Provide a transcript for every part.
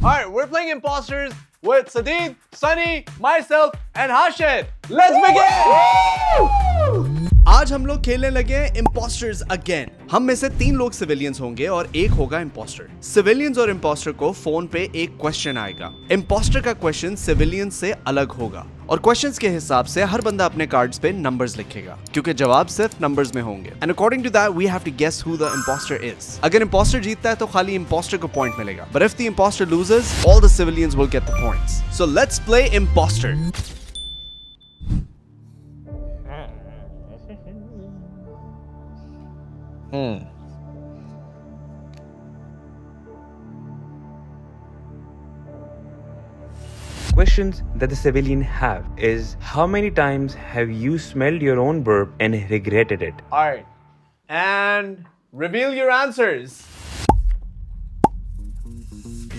Alright, we're playing imposters with Sadeed, Sunny, myself, and Hashid. Let's begin! आज हम लोग खेलने लगे हैं इम्पोस्टर्स अगेन। हम में से 3 लोग सिविलियंस होंगे और 1 होगा इम्पोस्टर। सिविलियंस और इम्पोस्टर को फोन पे एक क्वेश्चन आएगा। इम्पोस्टर का क्वेश्चन सिविलियंस से अलग होगा और क्वेश्चंस के हिसाब से हर बंदा अपने कार्ड्स पे नंबर्स लिखेगा क्योंकि जवाब सिर्फ नंबर्स में होंगे। And according to that we have to guess who the imposter is. अगर इम्पोस्टर जीतता है तो खाली इम्पोस्टर को पॉइंट मिलेगा, but if the imposter loses all the civilians will get the points. So let's play imposter. Questions that the civilian have is how many times have you smelled your own burp and regretted it? Alright, and reveal your answers.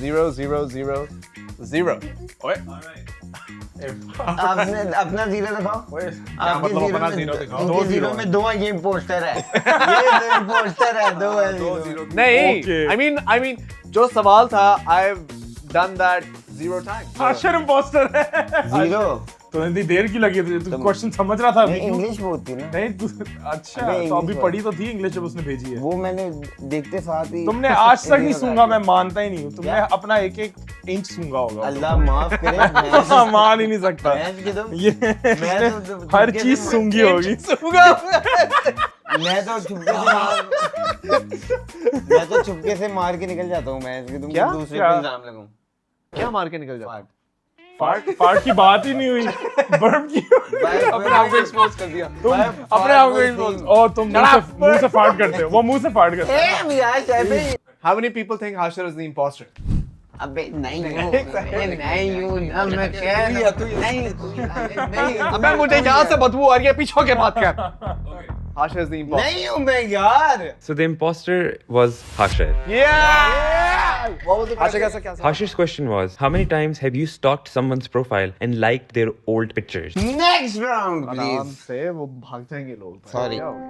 0, 0, 0, 0. ओए आपने अपना zero दिखाओ। आपके zero में 2 ये impostor है। ये impostor है, 2 है। नहीं, I mean जो सवाल था I've done that 0 times. Hashir imposter है। जीरो तो इतनी देर की लगी थी? तू क्वेश्चन समझ रहा था अभी? इंग्लिश बोलती ना। नहीं तू अच्छा तो अभी पढ़ी तो थी इंग्लिश जब उसने भेजी है। वो मैंने देखते साथ ही। तुमने आज तक नहीं सूंघा, मैं मानता ही नहीं हूँ। तुमने अपना एक इंच सूंघा होगा। अल्लाह माफ करे। मान ही नहीं सकता ये हर चीज सूंघी होगी। मैं तो चुपके से मार के निकल जाता हूँ। मैं इसके तुम दूसरे पे इल्जाम लगाऊं। क्या मार के निकल जाता? फार्ट की बात ही नहीं हुई। बर्प की अपने आप को एक्सपोज कर दिया। तुम अपने आप को एक्सपोज और तुम मुंह से फार्ट करते हो। वो मुंह से फार्ट करते हैं। How many people think Hashir is the imposter? अबे नहीं मैं कह नहीं अबे मुझे यहाँ से बदबू आ रही है, पीछे के बात कर। Hashir is the imposter. नहीं हूँ मैं यार। So the imposter was Hashir. Yeah! What was the question? Hashir's question was, how many times have you stalked someone's profile and liked their old pictures? Next round आराम please। से वो भाग जाएंगे लोग। Sorry. क्या हो गया?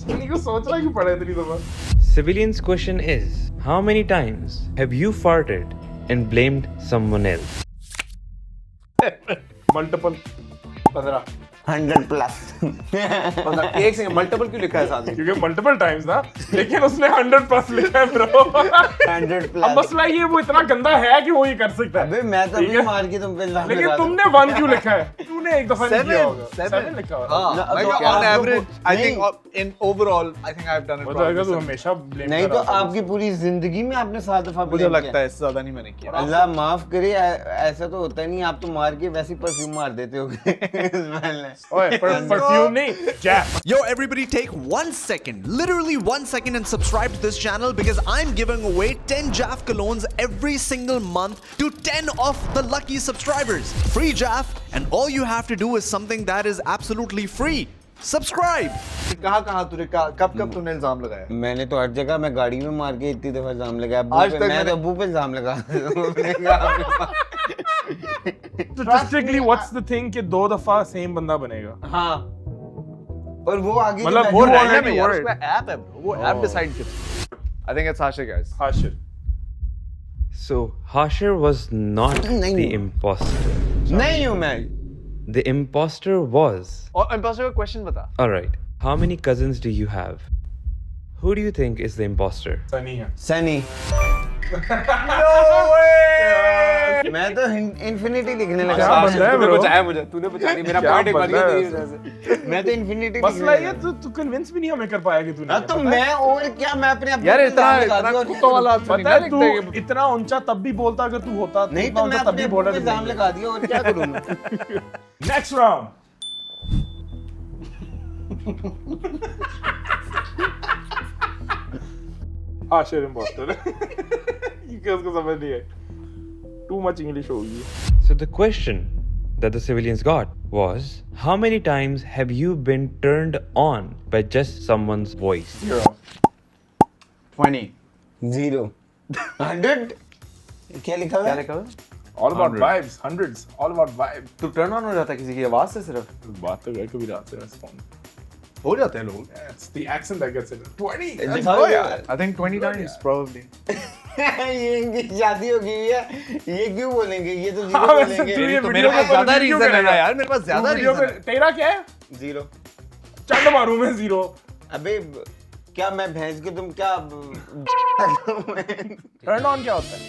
सुनी को सोचना क्यों पड़ा इतनी दफा? Civilian's question is, how many times have you farted and blamed someone else? Multiple 15 100+। एक सेकंड, मल्टीपल क्यों लिखा है साथ में? क्योंकि मल्टीपल टाइम्स ना, लेकिन उसने 100+ लिखा है ब्रो। 100+। अब मसला ये वो इतना गंदा है कि वो ये कर सकता है। अबे मैं तो भी मार के तुम पे इल्जाम लेकिन लगा दूं। तुमने 1 क्यों लिखा है? तूने एक दफा नहीं किया होगा। 7 लिखा होगा। हाँ, like on average, I think in overall, I think I've done it. वो तो अगर तू probably हमेशा blame नहीं कर तो रहा आपकी पूरी जिंदगी में आपने 7 दफा मुझे blame लगता किया। है इससे ज्यादा नहीं मैंने किया। अल्लाह माफ करे, ऐसा तो होता नहीं। आप तो मार के वैसे ही परफ्यूम मार देते हो। ओए परफ्यूम नहीं, JAP. Yo, everybody take 1 second, literally 1 second and subscribe to this channel because I'm giving away 10 Jaff colognes every single month to 10 of the lucky subscribers. Free Jaff, and all you have to do is something that is absolutely free. Subscribe! कहाँ तूने कब तूने इल्जाम लगाया? मैंने तो हर जगह, मैं गाड़ी में मार के इतनी दफा इल्जाम लगाया। आज तक मैं तो अब्बू पे इल्जाम लगा। Statistically, what's the thing कि 2 दफा सेम बंदा बनेगा? हाँ, और वो आगे मतलब वो रैंडम already है यार, word. उसका ऐप है bro, वो ऐप डिसाइड करता है। I think it's Hashir, guys. Hashir. So Hashir was not नहीं। the imposter. नहीं हूँ मैं। The imposter was. और imposter का क्वेश्चन बता। Alright, how many cousins do you have? Who do you think is the imposter? Sunny है। सनी। No way! मैं तो इन्फिनिटी लिखने क्या लगा। बंदा है तूने bro? बचाया मुझे, तूने बचा लिया मेरा क्या पॉइंट एक बार बंदा है तेरी वजह से। मैं तो इन्फिनिटी मसला ये तू कन्विंस भी नहीं हमें कर पाया कि तूने। हाँ, तो मैं और क्या, मैं अपने आप यार पे इतना इल्जाम लगा इतना दिया। कुत्तों वाला आंसर पता है नहीं तू लिखते कि इतना ऊंचा तब भी बोलता अगर तू होता नहीं तो मैं तब अपने भी अब्बू बोला पे इल्जाम लगा दिया, और क्या करूँ मैं? Next round. हाशिर इम्पोस्टर। ये उसको समझ नहीं है। Too much English होगी। So the question that the civilians got was, how many times have you been turned on by just someone's voice? 0। 20 0। 100। क्या लिखा हुआ है? All about vibes, hundreds, all about vibes. तू टर्न ऑन हो जाता है किसी की आवाज से सिर्फ? बात तो कभी जाते हैं respond. हो जाते हैं लोग. It's the accent that gets it. 20. दिखाओ यार. I think 20 times probably. ये इनकी शादी हो गई है, ये क्यों बोलेंगे? ये तो जीरो हाँ, वैसे बोलेंगे. तू ये तो वीडियो मेरे पास में ज्यादा review रीजन है करेगा. ना यार, मेरे पास ज्यादा वीडियो रीजन में है. तेरा क्या है? जीरो. चंड मारू मैं 0. अबे क्या मैं भैंस की तुम क्या टर्न ऑन क्या होता है?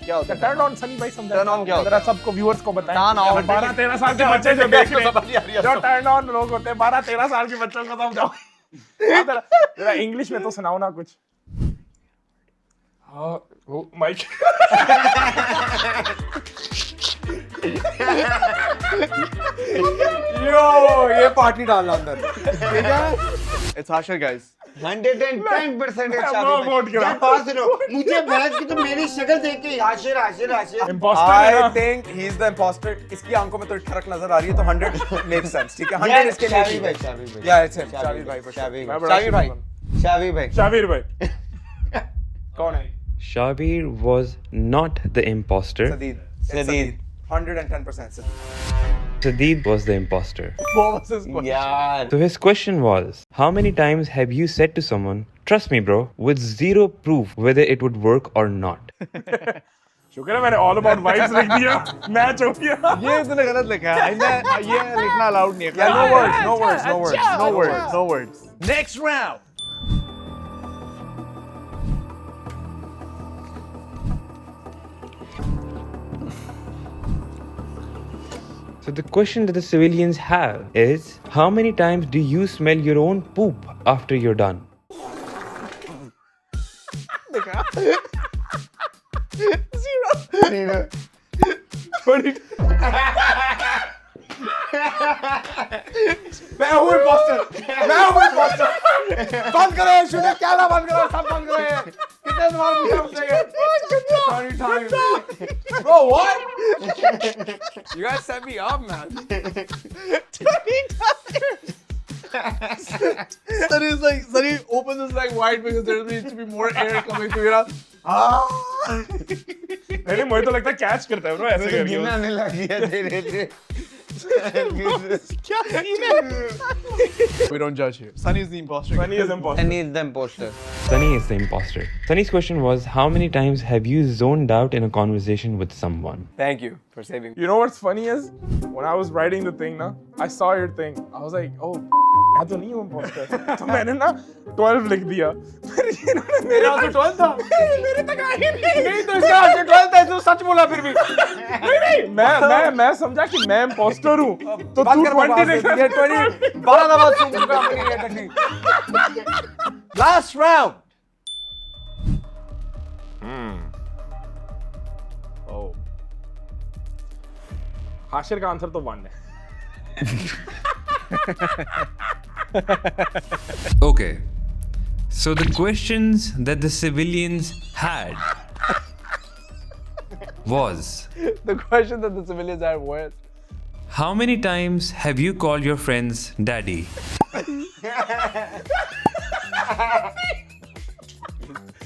क्या होता है? टर्न ऑन सनी भाई समझा. Turn on क्या होता जरा सबको व्यूअर्स को बताएं. Turn on. 12-13 साल के बच्चे जो देख रहे समझ नहीं आ रही है. हैं, जो टर्न ऑन लोग होते हैं, 12-13 साल के बच्चों को समझाओ. जरा इंग्लिश में तो सुनाओ ना कुछ. हाँ, वो माइक. यो ये पार्टी डालना अंदर. ठीक है? It's Hashir guys. 110% वो वोट करा. पास रहो. मुझे भैंस की तो मेरी शक्ल देख के आशिर. Imposter है ना? I think he's the imposter. इसकी आंखों में तो ठरक नजर आ रही है तो 100 makes sense. ठीक है? 100 इसके लिए शावी ठीक भाई, है. शावी भाई. Yeah, it's him. शावी शावीर भाई for sure. शावी मैं बड़ा शावीर भाई. शावी भाई. शावीर भाई. कौन है? Shabir was not the imposter. Sadeed. Sadeed. 110% Sadeed. Sadeed was the imposter. What was his question? यार. So his question was, how many times have you said to someone, trust me bro, with zero proof whether it would work or not? शुक्र है मैंने all about vibes लिख दिया. Match हो गया. ये तूने गलत लिखा है. ये लिखना अलाउड नहीं है. Yeah, no words, no words, no words, no words, no words. Next round. So the question that the civilians have is, how many times do you smell your own poop after you're done? Zero. 20. मैं हूँ imposter. बंद करो ये shooting. Camera बंद करो. सब बंद करो ये. कितने सवाल पूछे मुझसे ये? 20 times. Bro, what? You guys set me up, man. 20 times. Sunny opens his like wide because there needs to be more air coming through. You know? नहीं मुझे तो लगता है कैच करता है ब्रो ऐसे करके. गिनने आने लग गया धीरे-धीरे. We don't judge here. Sunny is the imposter. Sunny is imposter. Sunny is the imposter. Sunny is the imposter. Sunny's question was, how many times have you zoned out in a conversation with someone? Thank you for saving me. You know what's funny is when I was writing the thing ना, I saw your thing. I was like, oh, मैं तो नहीं हूँ imposter. तो मैंने ना 12 लिख दिया. फिर इन्होंने मेरे तो 12 था. मेरे तक आया नहीं. नहीं तो इसका आंसर 12 था. तो सच बोला फिर भी. नहीं मैं समझा कि मैं imposter हूँ. तो बात तू कर 20 लिख ये 20 12 दफा सुन चुका हूं ये तकनीक. Last round. Oh. हाशिर का आंसर तो 1 है. Okay. So the questions that the civilians had was, The question that the civilians had was, how many times have you called your friends daddy?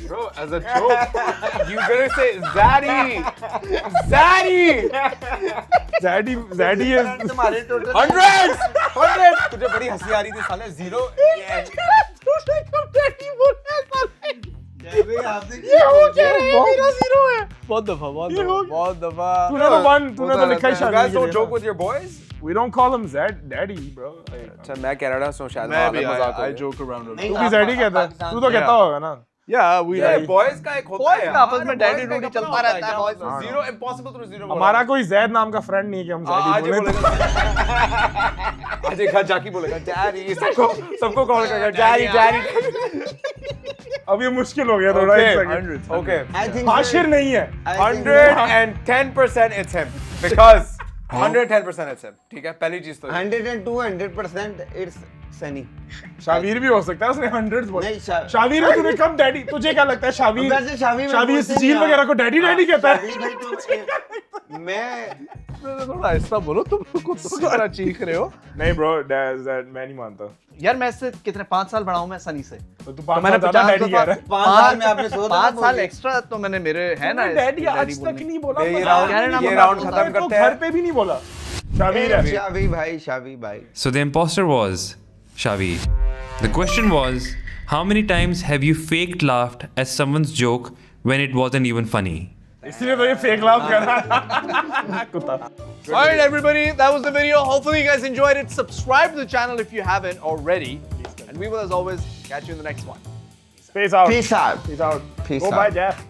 bro, as a joke, you better say Zaddy. Zaddy. Zaddy is तुम्हारे total 100. तुझे बड़ी हंसी आ रही थी साले. 0. बहुत दफा. तूने तो 1 तूने तो लिखा ही You शादी guys के don't लिए joke ना. with your boys? We don't call him Daddy, bro. Like, अच्छा मैं कनाडा से हूँ शायद. मैं भी मजाक हो I गया. joke around with नहीं, तू भी Zaddy कहता है. तू तो कहता होगा ना. Yeah, we Yeah, like boys का एक होता boys है. का आपस में हमारे daddy boys का duty एक अपना चलता होता है. रहता है, क्या boys बोलते हैं? Zero impossible to zero. हमारा कोई जैद नाम का फ्रेंड नहीं है कि हम आज Zaddy ही बोले. बोलेगा. आज एक घर जाके बोलेगा डैडी. सबको कॉल करेगा डैडी डैडी. अब ये मुश्किल हो गया थोड़ा. Okay, एक second. Okay. I think Hashir नहीं है. 110% it's him because 110% it's him. ठीक है पहली चीज तो 100 and 200% it's सनी। शावीर भी हो सकता है, उसने हंड्रेड्स बोले। नहीं, शावीर में तूने कब डैडी, तुझे क्या लगता है शावीर? वैसे शावीर शावीर सजील वगैरह को डैडी डैडी कहता है। शावीर भाई तो मैं थोड़ा ऐसा बोलो, तुम कुत्तों की तरह चीख रहे हो। नहीं ब्रो, मैं नहीं मानता। यार मैं इससे कितने 5 साल बड़ा हूँ मैं सनी से। तो तू 5 मैंने साल ज्यादा 50 डैडी कह रहा है। 5 साल में आपने 5 साल एक्स्ट्रा तो मैंने मेरे है ना डैडी आज तक बोलने। नहीं बोला। ये राउंड खत्म करते हैं। घर पे भी नहीं बोला। शावीर है। शावी भाई। So the imposter was Shaveer. The question was, how many times have you faked laughed at someone's joke when it wasn't even funny? इसलिए तो ये फेक लाफ कर रहा है। कुत्ता। Alright everybody, that was the video. Hopefully you guys enjoyed it. Subscribe to the channel if you haven't already. And we will as always catch you in the next one. Peace out. Peace out. Peace out. Peace Go out. bye, Jeff.